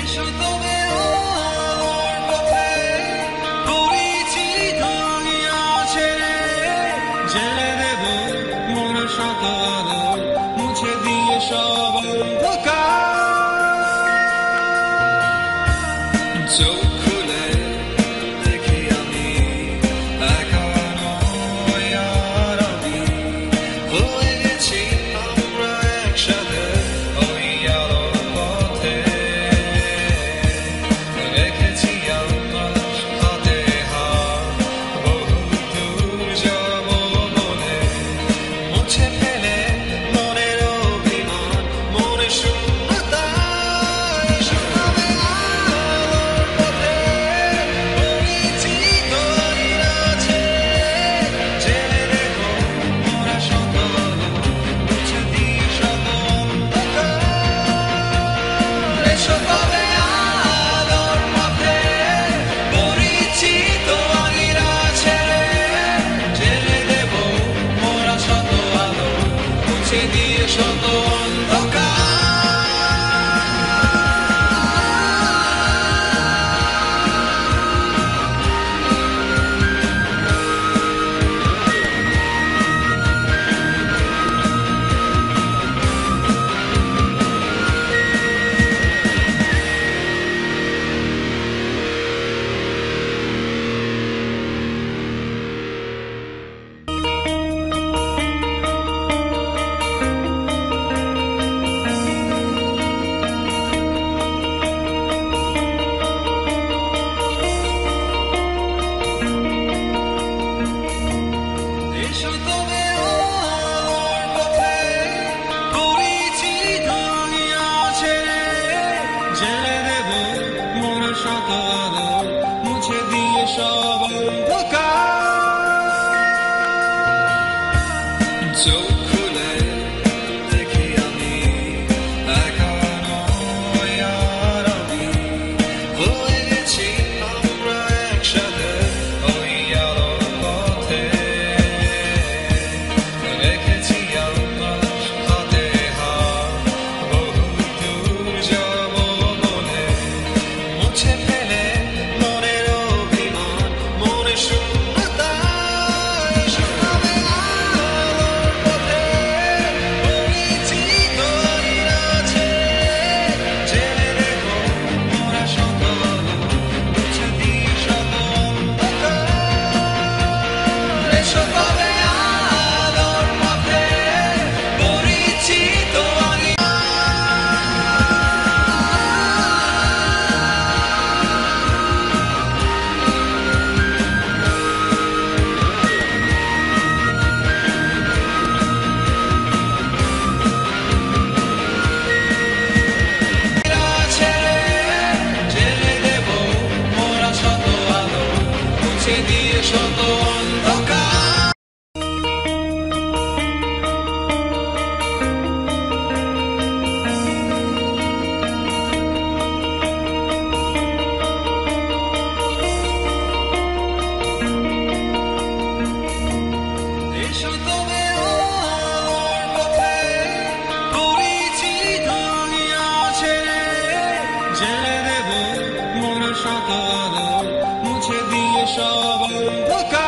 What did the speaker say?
এসো তবে আলোর পথে, পরিচিত দুনিয়া ছেড়ে জেলে দেব মনের শত আলো, মুছে দিয়ে সব অন্ধকার। চোখ খুলে দেখি আমি একা নই আর, আমি হয়ে গেছি আমরা একসাথে ওই আলোর পথে। রেখেছি আমার হাতে হাত, বহু দূর যাব বলে, মুছে ফেলে মনের অভিমান, মনে শূন্যতা। এসো তবে আলোর পথে, পরিচিত আয়না ছেড়ে জেলে দেব মোরা শত আলো, মুছে দিয়ে শত অন্ধকার। এসো তবে আলোর পথে, পরিচিত আয়না ছেড়ে জেলে দেব মোরা শত আলো, মুছে দিয়ে শত অন্ধকার। এসো তবে আলোর পথে, পরিচিত দুনিয়া ছেড়ে জেলে দেব মনের শত আলো, মুছে দিয়ে সব অন্ধকার। চোখ খুলে দেখি আমি একা নই আর, আমি হয়ে গেছি আমরা একসাথে ওই আলোর পথে। রেখেছি আমার হাতে হাত, বহু দূর যাব বলে, মুছে ফেলে মনের অভিমান, মনে শূন্যতা। এসো তবে আলোর পথে, পরিচিত আয়না ছেড়ে জেলে দেব মোরা শত আলো, মুছে দিয়ে শত অন্ধকার। এসো তবে আলোর পথে, পরিচিত আয়না। ছেড়ে জেলে দেব মোরা শত আলো, মুছে দিয়ে শত অন্ধকার। এসো তবে আলোর পথে, পরিচিত দুনিয়া ছেড়ে জেলে দেব মনের শত আলো, মুছে দিয়ে সব অন্ধকার।